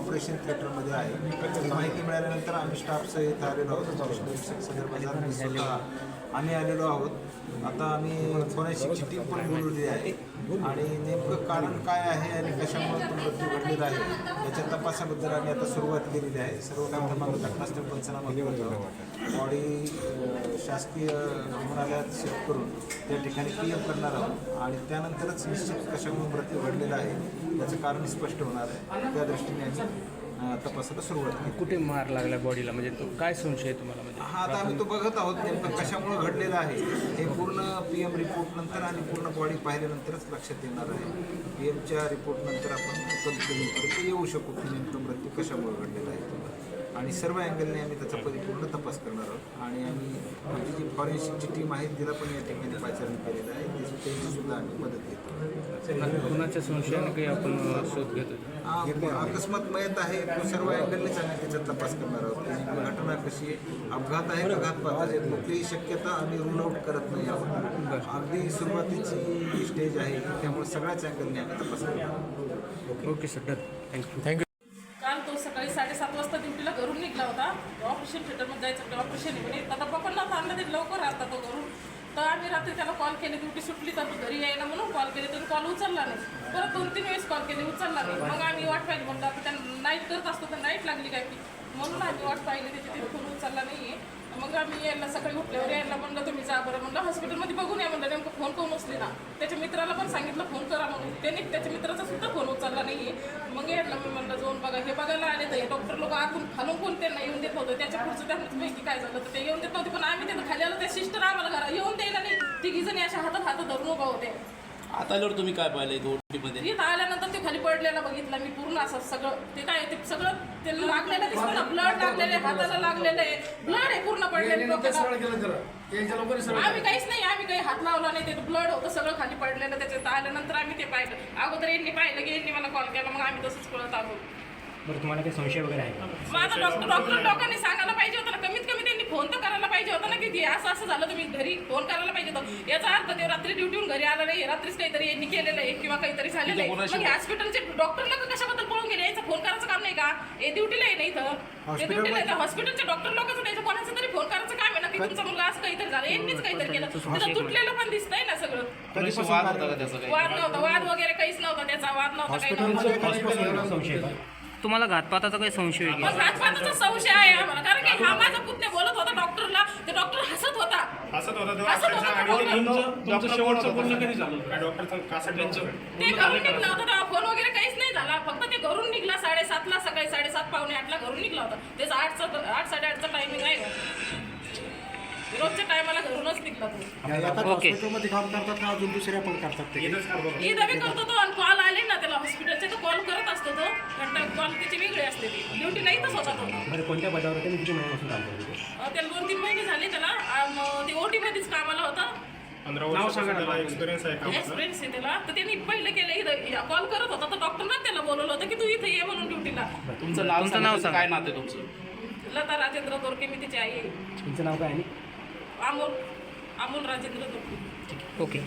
Operation थिएटरमध्ये आहे. ही माहिती मिळाल्यानंतर आम्ही स्टाफसह इथं आलेलो आहोत. सदर बाजार स्वतः आम्ही आलेलो आहोत. आता आम्ही फॉरेन्सिकची टीम पण बोलवली आहे आणि नेमकं कारण काय आहे आणि कशामुळे तो मृत्यू घडलेला आहे याच्या तपासाबद्दल आम्ही आता सुरुवात केलेली आहे. सर्वप्रथम आम्ही घटनास्थळ पंचनामा करतो. बॉडी शासकीय रुग्णालयात शिफ्ट करून त्या ठिकाणी PM करणार आहोत आणि त्यानंतरच निश्चित कशामुळे मृत्यू घडलेला आहे याचं कारण स्पष्ट होणार आहे. त्या दृष्टीने आम्ही तपासाला सुरुवात केली. कुठे मार लागला बॉडीला, म्हणजे तो काय संशय आहे तुम्हाला? म्हणजे हा आता आम्ही तो बघत आहोत नेमकं कशामुळे घडलेलं आहे हे पूर्ण PM रिपोर्ट नंतर आणि पूर्ण बॉडी पाहिल्यानंतरच लक्षात येणार आहे. PMच्या रिपोर्ट नंतर आपण कन्क्लुजनपर्यंत येऊ शकू की नेमकं मृत्यू कशामुळे घडलेला आहे आणि सर्व अँगलने आम्ही त्याचा परिपूर्ण तपास करणार आहोत आणि आमची जी फॉरेन्सिकची टीम आहे तिला पण या ठिकाणी पाचारण केलेलं आहे. त्यांची सुद्धा आम्ही मदत घेतो. कुणाच्या संशयाने काही आपण शोध घेतो? अकस्मात मयत आहे तो सर्व अँगलनेच आम्ही त्याचा तपास करणार आहोत. घटना कशी अपघात आहे का घातपात आहे कुठलीही शक्यता आम्ही रूल आउट करत नाही आहोत. अगदी सुरुवातीची स्टेज आहे त्यामुळे सगळ्याच अँगलने आम्ही तपास करतो. Okay sir, thank you. काल तो सकाळी 7:30 वाजता ड्युटीला घरून निघला होता. ऑपरेशन थिएटरमध्ये जायचं ऑपरेशन आहे म्हणे. आता पप्पांना आणलं ते लवकर राहता तो घरून. तर आम्ही रात्री त्याला कॉल केले, ड्युटी सुटली तर घरी यायला म्हणून कॉल केले, तर कॉल उचलला नाही. परत 2-3 वेळेस कॉल केले, उचलला नाही. मग आम्ही वाट पाहिली, म्हणलं आता त्यांना नाईट करत असतो तर नाईट लागली काय की म्हणून आम्ही वाट पाहिली, त्याची तिथे फोन उचलला नाही आहे. मग आम्ही यायला सकाळी उठल्यावर यायला म्हणलं तुम्ही जा बरं म्हणलं हॉस्पिटलमध्ये बघून या म्हणलं. नेमकं फोन कोण उचले ना, त्याच्या मित्राला पण सांगितलं फोन करा म्हणून. त्यांनी त्याच्या मित्राचा सुद्धा फोन उचलला नाही आहे. मग यायला मी म्हणलं जाऊन बघा. हे बघायला आले तर डॉक्टर लोक आतून खालून कोण त्यांना येऊन देत नव्हतं. त्याच्या पुढचं त्यांना माहिती काय झालं तर ते येऊन देत नव्हते. पण आम्ही त्यांना खाली आलो, त्या सिस्टर आम्हाला घरा येऊन द्यायला नाही. तिघी जणी अशा हातात धरून उभा होते. आता आल्यावर तुम्ही काय पाहिलं ओटीमध्ये? इथं आल्यानंतर ते खाली पडलेला बघितला मी पूर्ण असं सगळं. ते काय ते सगळं ते लागलेलं दिसतं ना, ब्लड लागलेलं आहे, हाताला लागलेलं आहे, ब्लड आहे पूर्ण पडलेलं. आम्ही काहीच नाही, आम्ही काही हात लावला नाही. ते ब्लड होतं सगळं खाली पडलेलं. त्याच्यात आल्यानंतर आम्ही ते पाहिलं. अगोदर यांनी पाहिलं की यांनी मला कॉल केला, मग आम्ही तसंच कळत आलो. बरं, तुम्हाला काही संशय वगैरे आहे का? माझा डॉक्टर लोकांनी सांगायला पाहिजे होतं ना, कमीत कमी त्यांनी फोन तर करायला पाहिजे होता ना की असं असं झालं, तुम्ही घरी फोन करायला पाहिजे होतं. याचा अर्थ ते रात्री ड्युटीहून घरी आला नाही, रात्रीच काहीतरी यांनी केलेलं आहे किंवा काहीतरी झालेलं आहे. मग हॉस्पिटलचे डॉक्टर लोक कशाबद्दल पळून गेले? याचा फोन करायचं काम नाही का? हे ड्युटीला आहे नाही इथं, ते ड्युटीला आहे. हॉस्पिटलचे डॉक्टर लोकांचं त्याचं कोणाचं तरी फोन करायचं काम आहे ना की तुमचा मुलगा असं काहीतरी झालं, यांनीच काहीतरी केलं. तिथं तुटलेलं पण दिसतंय ना सगळं. वाद नव्हता, वाद वगैरे काहीच नव्हता, त्याचा वाद नव्हता काही. तुम्हाला घातपाताचा काही संशय आहे का? घातपाताचा संशय आहे आम्हाला, कारण की हा माझा पुतण्या बोलत होता डॉक्टरला, ते डॉक्टर हसत होता. तुमचं शेवटचं बोलणं कधी झालं? ते घरून निघला होता तेव्हा फोन वगैरे काहीच नाही झाला. फक्त ते घरून निघला 7:30ला, सकाळी 7:30 पावणे 8ला घरून निघला होता. त्याचा 8-8:30चा टायमिंग आहे. रोजच्या टायमाला घरूनच निघला तो. हॉस्पिटलमध्ये काम करतात का अजून दुसऱ्या पण करतात ते? इथं बी करतो तो आणि कॉल आले ना त्याला हॉस्पिटलचे तर कॉल करत असतो तो. कॉल त्याची वेगळी असते, ती ड्युटीला इथंच होता तो. बरं, कोणत्या पदावर होते? किती महिन्यापासून काम करतो? त्याला 2-3 महिने झाले त्याला. ते OT मध्येच कामाला होता. एक्सपिरियन्स आहे त्याला. तर त्यांनी पहिलं केलं इथं कॉल करत होता तर डॉक्टरना त्याला बोलवलं होतं की तू इथं ये म्हणून ड्युटीला. तुमचं नाव काय नाते तुमचं? लता राजेंद्र दोरके, मी तिची आई आहे. तुमचं नाव काय आहे? अमोल राजेंद्र दोरके. ओके.